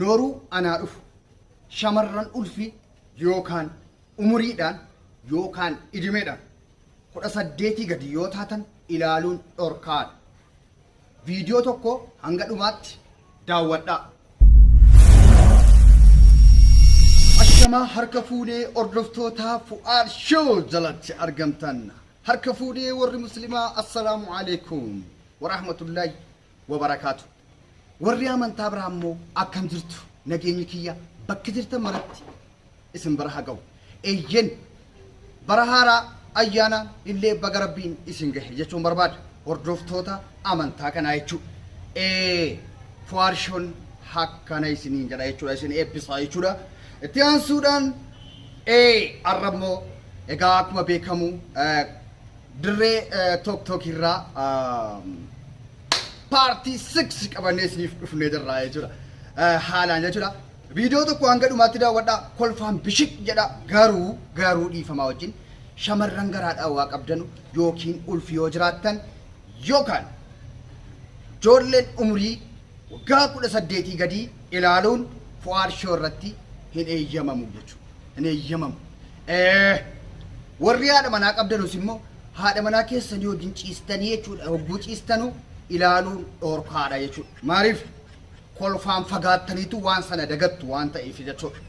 Nooruu anaa dhufu shamarran ulfi yookaan umuriidhaan yookaan idimeedhaan 18 gadi yoo taatan ilaaluun dhorkaadha. Viidiyoo tokko hanga dhumaatti daawwadhaa. Ashamaa harka fuudhee hordoftoota Fu'aad Show jalatti argamtan. Harka fuudhee warri muslimaa assalaamu alaikum wa rahmatullahi wa barakaatuh. Warri amantaa biraa immoo akkam jirtu nageenyi kiyya bakka jirtan maratti isin bara haa ga'u. Eeyyen bara haaraa ayyaana illee baga rabbiin isin gahe jechuun barbaada hordoftoota amantaa kanaa jechuudha. Fu'aad Show'n hakkana isiniin jedha jechuudha, isin eebbisaa jechuudha. Itti aansuudhaan arrabmoo egaa akkuma beekamu dirree TikTok irraa Partii 6 qabannee isiniif dhufnee jirra jechuudha. Haalaan jechuudha. Viidiyoo tokko hanga dhumaatti daawwadhaa. Kolfaan bishik jedha. Garuu dhiifamaa wajjin shamarran garaadhaa waa qabdanu yookiin ulfi yoo jiraattan yookaan ijoolleen umurii waggaa 18 gadi ilaaluun Fu'aad Show irratti hin eeyyamamu jechuudha. Hin eeyyamamu. Warri haadha manaa qabdanus immoo haadha manaa keessanii wajjin ciistanii jechuudha. Hogguu ciistanuu ilaaluun dhorkaadha jechuudha. Maaliif kolfaan fagaattaniitu waan sana dagattu waan ta'eef jechuudha.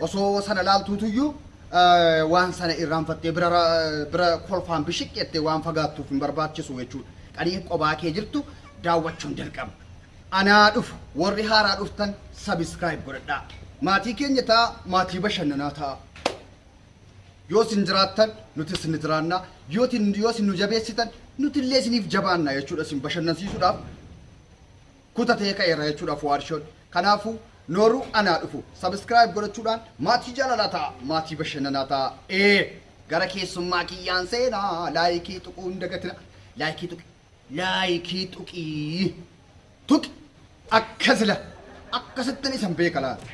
Osoo sana laaltuutuyyuu waan sana irraanfattee bira kolfaan bishiqqeettee waan fagaattuuf hin barbaachisu jechuudha. Qanii qobaa kee jirtu daawwachuun jalqaba. Anaa dhufu warri haaraa dhuftan subscribe godhadhaa. Maatii keenya ta'a, maatii bashannanaa ta'a. Yoo isin jiraattan nuti isin jiraannaa, yoo isin nu jabeessitan nuti illee isiniif jabaannaa jechuudha. Isin bashannansiisuudhaaf kutatee ka'eera jechuudha Fu'aad Show. Kanaafuu nooruu anaa dhufu subscribe godhachuudhaan maatii jaalalaa ta'a, maatii bashannanaa ta'a. Gara keessummaa kiyyaan seenaa laayikii tuquu hin dagatina. Laayikii tuqi, laayikii tuqi akkasila akkasittan isan beeka laata.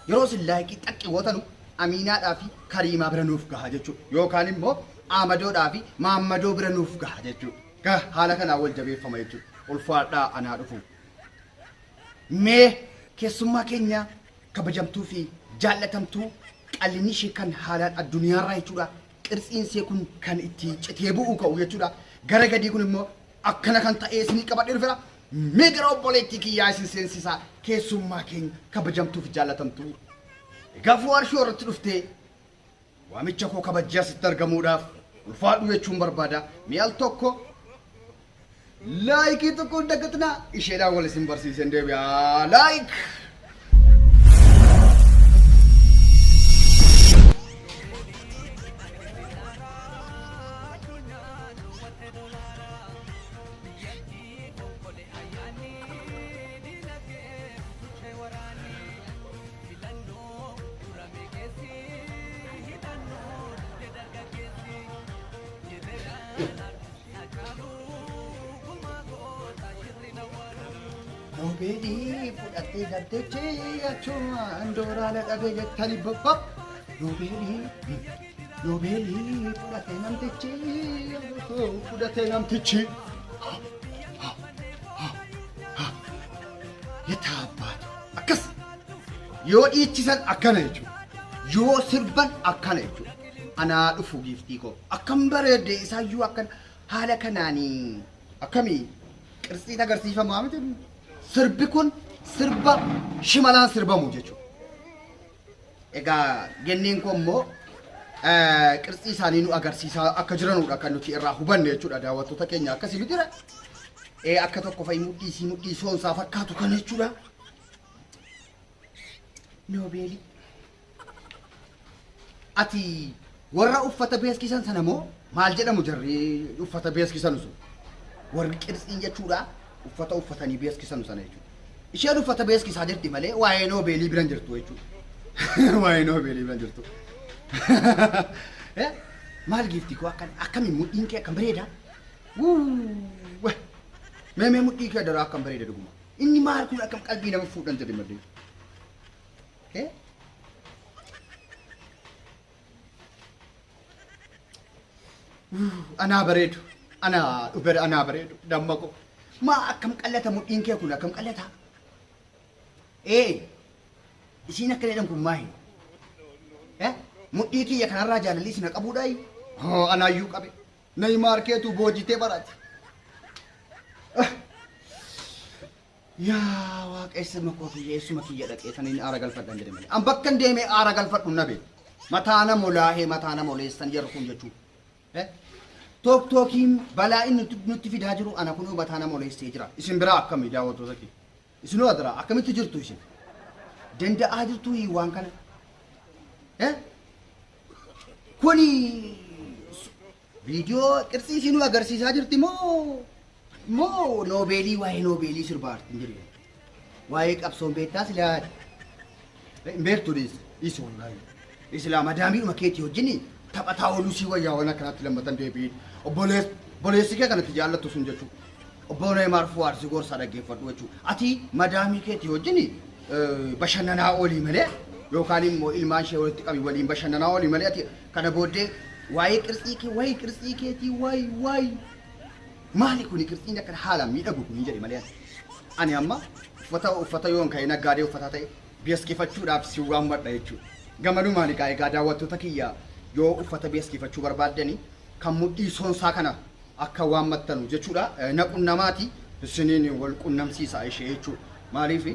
Yeroo isin laayikii xaqqi gootanu Amiinaadhaa fi Kariimaa bira nuuf gaha jechuudha. Yookaan immoo Amadoodhaa fi Maammadoo bira nuuf gaha jechuudha. Haala kanaan wal jabeeffama jechuudha. Ulfaadhaa anaa dhufu. Mee keessummaa keenya kabajamtuu fi jaallatamtuu qal'inni ishee kan haalaan addunyaarraa jechuudha. Qirtsiin ishee kun kan itti citee bu'uu ka'u jechuudha. Gara gadii kun immoo akkana kan ta'ee isinii qabadhee dhufeera. Mee gara obboleettii kiyyaa isin seensisaa keessummaa keenya kabajamtuu fi jaallatamtuu. Egaa Fu'aad Show irratti dhuftee waamicha koo kabajjaa sitti argamuudhaaf ulfaadhu jechuun barbaada. Mi'al tokko laayikii tokko hin dagatinaa. Isheedhaan wal isin barsiiseen deebi'aa. Laayik! Nobeli fudhattee galteechee achumaan dooraala dhabee jettanii bobbab. Nobeli fudhattee namtichi fudhattee namtichi. Yetaa abbaatu akkas yoo dhiichisan akkana jechuudha. Yoo sirban akkana jechuudha. Anaa dhufu giiftii koo akkam bareedde isaayyuu akkana haala kanaanii akkamii qirtsiin agarsiifamaa miti. Sirbi kun sirba shimalaan sirbamu jechuudha. Egaa genneen kun immoo qirtsii isaanii nu agarsiisaa akka jiranudha kan nuti irraa hubanne jechuudha. Daawwattoota keenya akkasii miti jira. Akka tokko fa'i mudhii soonsaa fakkaatu kan jechuudha. Noobeelii. Ati warra uffata beeskisan sana moo maal jedhamu jarri uffata beeskisan sun? Warri qirtsiin jechuudha. Uffata uffatanii beeskisan sana jechuudha. Isheen uffata beeskisaa jirti malee waa'ee Noobeelii biran jirtu jechuudha. Waa'ee Noobeelii biran jirtu. Maal giiftii koo akkamiin mudhiin kee akkam bareeda? Mee mudhii kee daraa akkam bareeda dhuguma. Inni maal kun akkam qalbii nama fuudhan jedhe maddee. Anaa bareedu. Anaa bareedu. Dammaqoo. Ma akkam qallata mudhiin kee kun akkam qallata? Isiin akka jedhan kun maahi? Mudhii kiyya kanarraa jaalalli isin qabuudhaayi? Anaayyuu qabe. Neymar keetu boojitee barate. Yaa waaqessuma kootu yeessuma kiyya dhaqee saniin aara galfadhan jedhe malee. An bakka hin deemee aara galfadhu nabe. Mataa nama olaahee mataa nama oleessan jarru kun jechuudha. Tookiin balaa inni nutti fidaa jiru ana kunuu mataa nama oleessee jira. Isin biraa akkamii daawwattoota kee? Isinoo adiraa akkamitti jirtu isin? Danda'aa jirtu waan kana? Kuni viidiyoo qirtsii isinuu agarsiisaa jirti moo noobeelii waa'ee noobeelii sirbaarti hin jiru. Waa'ee qabsoon beektaas ilaali. Beektuunis isa wallaahi. Islaa madaamiidhuma keetii wajjin taphataa ooluu si wayyaa waan akkanatti lammatan deebiin. Obboleessi kee kanatti jaallattu sun jechuudha. Obbo Neymar Fuwaarsi gorsa dhaggeeffadhu jechuudha. Ati madaamii keetii wajjin bashannanaa oolii malee yookaan immoo ilmaan ishee walitti qabi waliin bashannanaa oolii malee ati kana booddee waa'ee qirtsii keetii waa'ee maali kuni qirtsiin akka haalaan miidhagu kun jedhe malee ani amma uffata yoon ka'e naggaadee uffata ta'e beeskifachuudhaaf si waammadha jechuudha. Gamaduu maali egaa daawwattoota kiyya yoo uffata beeskifachuu barbaaddani kan mudhii soonsaa kana akka waammattanu jechuudha. Naqunnamaati isiniin wal qunnamsiisaa ishee jechuudha. Maaliif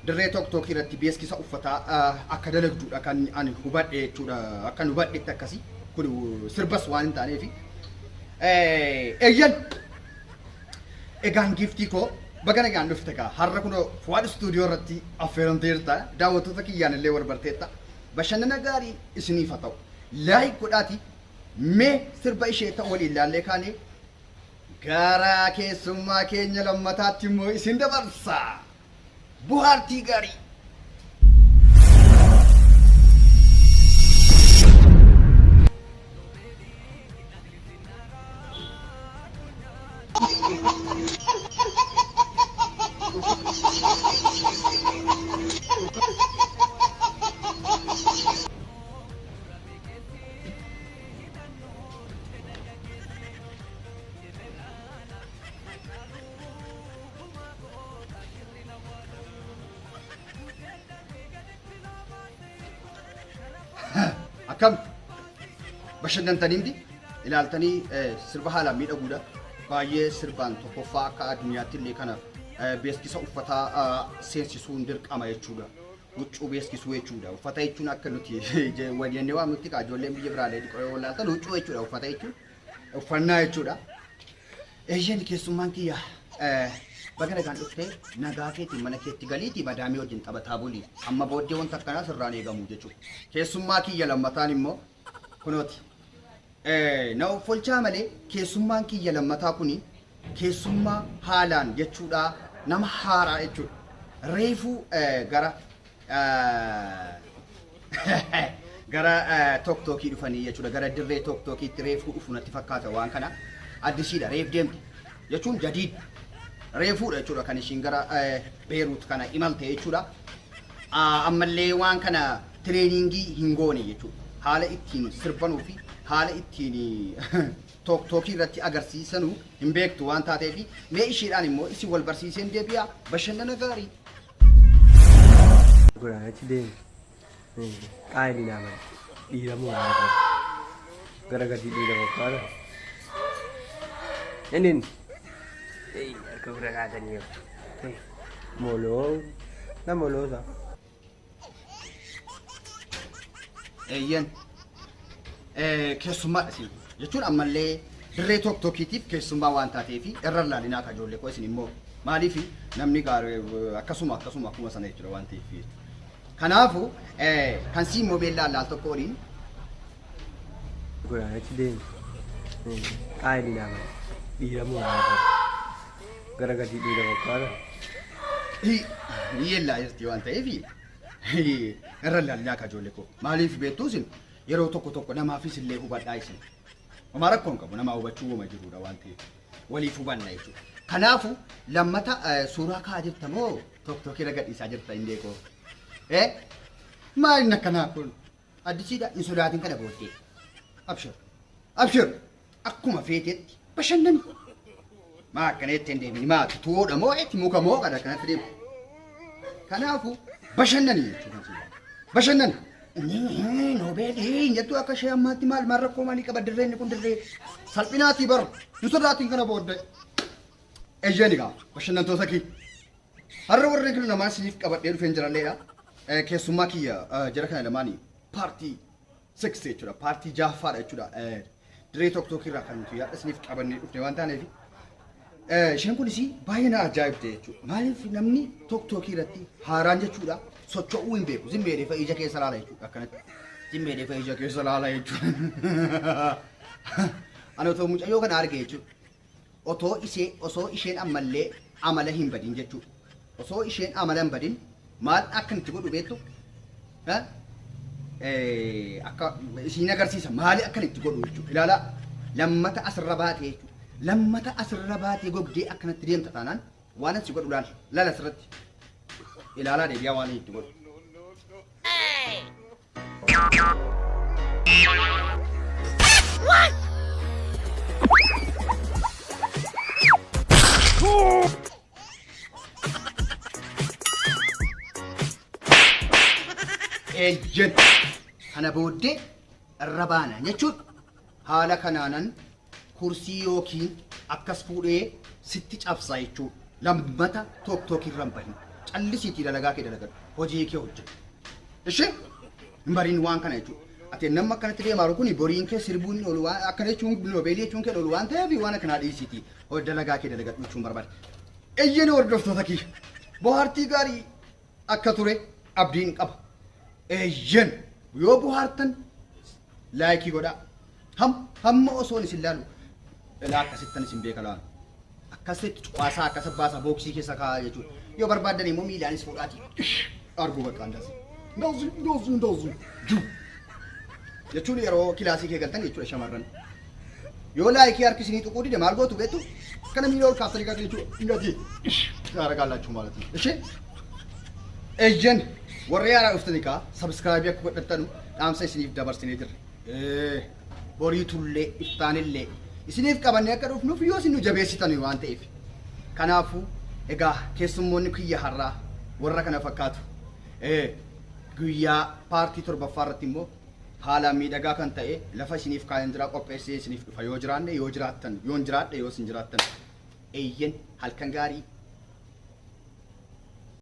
dirree tokko irratti beeskisa uffataa akka dalagduudha kan ani hubadhe jechuudha. Akka nu hubadhetti akkasii kun sirbas waan hin taaneef eeyyan egaan giftii koo bagana gaan dhufte kaa har'a kun Fuwaad stuudiyoo irratti affeeramteerta daawwattoota kiyyaan illee warbarteetta bashannana gaarii isiniif haa ta'u laayik godhaati mee sirba ishee ta'u waliin ilaallee kaanee gara keessummaa keenya lammataatti immoo isin dabarsa buhaartii gaarii. Akkam bashannantanii miti ilaaltanii sirba haalaan miidhaguudha. Baay'ee sirbaan tokkoffaa akka addunyaatti illee kana beeskisa uffataa seensisuun dirqama jechuudha. Huccuu beeskisuu jechuudha. Uffata jechuun akka nuti waliin waan nuti ijoolleen biyya biraalee dhiqoo yoo ilaaltan huccuu jechuudha. Uffata jechuun uffannaa jechuudha. Eeyyeen keessummaan kiyya bagana gaan dhuftee nagaa keetiin mana keetti galiitii madaamii wajjin taphataa bulii amma booddee wanta akkanaa sirraan eegamu jechuudha. Keessummaa kiyya lammataan immoo kunooti. Na folchaa malee keessummaan kiyya lammataa kuni keessummaa haalaan jechuudha nama haaraa jechuudha. Reefuu gara tokkookii dhufanii jechuudha. Gara dirree tokkookiitti reefuu dhufu natti fakkaata waan kana addisiidha reef deemti jechuun jadiid. Reefuudha jechuudha kan ishiin gara Beeruut kana imalte jechuudha. Ammallee waan kana tireeningii hin goone jechuudha. Haala ittiin sirbanuu fi haala ittiin tokkookii irratti agarsiisanuu hin beektu waan taateef mee ishiidhaan immoo isin wal barsiiseen deebi'aa bashannana gaarii. Gurraachi deemu qaayilii naaman dhiiramuu gara gadi dhiirama faana. Inin harka bira kaatanii moloo na moloosa. Eeyyan keessummaa dhasi jechuun ammallee dirree tokkookiitiif keessummaa waan taateef irra laalinaa akka ijoollee koo isin immoo maaliif namni gaarii akkasuma akkuma sana jechuudha waan ta'eef. Kanaafu kan si immoo beellaa laal tokko waliin. Gurraachi deemu qaayilii naaman dhiiramuu gara gadi dhiirama faana. Yeellaa jirti waan ta'eef irra laalinaa akka ijoollee koo maaliif beektuu isin yeroo tokko namaafis illee hubadhaa isin. Homaa rakkoon qabu namaa hubachuu uuma jirudha waan ta'eef waliif hubanna jechuudha. Kanaafu lammata suuraa ka'aa jirta moo tokkookii gadhiisaa jirta hin beekoo? Maalin akkanaa kun addisiidha hin sodaatin kana booddee. Abshir akkuma feeteetti bashannani. Maa akkanatti hin deemini maa tutuudha moo muka moo kana akkanatti deemu. Kanaafu bashannani jechuudha. bashannana noobeelii jettu akka ishee ammaatti maal rakkoo maalii qaba dirreen kun dirree salphinaatii bar nu sodaatiin kana booddee ejjeni gaa bashannantoota kii har'a warreen kun namaa siniif qabadhee dhufeen jiranidha keessummaa kiyya jara kana lamaanii paartii 6 jechuudha paartii jahaffaadha jechuudha dirree tokko irraa kan nuti yaadda siniif qabannee dhufne waan taaneef isheen kunis baay'ee na ajaa'ibde jechuudha maaliif namni tokko irratti haaraan jechuudha socho'uu hin beeku zimmeedee fa'i ija keessa laala jechuudha akkanatti zimmeedee fa'i ija keessa laala jechuudha ani otoo mucayyoo kana arge jechuudha osoo isheen ammallee amala hin badin jechuudha osoo isheen amala hin badin maal akkanitti godhu beektu akka isiin agarsiisa maali akkanitti godhu jechuudha ilaala lammata asirra baatee jechuudha lammata asirra baatee gogdee akkanatti deemta taanaan waan asi godhu laala asirratti ilaalaa deebiyaa waan itti godhu. Ejjen kana booddee irra baana jechuudha haala kanaanan kursii yookiin akkas fuudhee sitti cabsaa jechuudha lammata tokko irra bahin callisiitii dalagaa kee dalagadhu hojii kee hojjetu ishee hin bariin waan kana jechuudha ati namni akkanatti deemaa jiru kun boriin kee sirbuun oolu waan akkana jechuun noobeelii jechuun kee oolu waan ta'eef waan akkanaa dhiisiitii dalagaa kee dalagadhu jechuun barbaada. Ejjeni hordoftoota kee bohaartii gaarii akka ture abdiin qaba. Ejjen yoo bohaartan laayikii godhaa hamma osoon isin laalu ilaa akkasittan isin beeka laalu akkasitti cuqaasaa akkasa baasaa booksii keessa kaa'aa jechuudha yoo barbaaddan immoo miilaanis fuudhaatii arguu bakka ndoozu jechuun yeroo kilaasii kee galtan jechuudha shamarran yoo laayikii harkisinii tuquu dide maal gootu beektu kana miila ol kaaftanii kan jechuudha ingati gaara gaallachuu maalati ishee ejjen warra yaaraa dhuftanii kaa sabskraayibii akka godhattanu dhaamsa isiniif dabarsinee jirre boriitullee iftaanillee isiniif qabannee akka dhufnuuf yoo isin nu jabeessitan waan ta'eef kanaafuu egaa keessummoonni kiyya har'aa warra kana fakkaatu guyyaa paartii torbaffaa irratti immoo haalaan miidhagaa kan ta'e lafa isiniif kaalendaraa qopheessee isiniif dhufa yoo jiraanne yoo jiraattan yoon jiraadhe yoo isin jiraattan ejjen halkan gaarii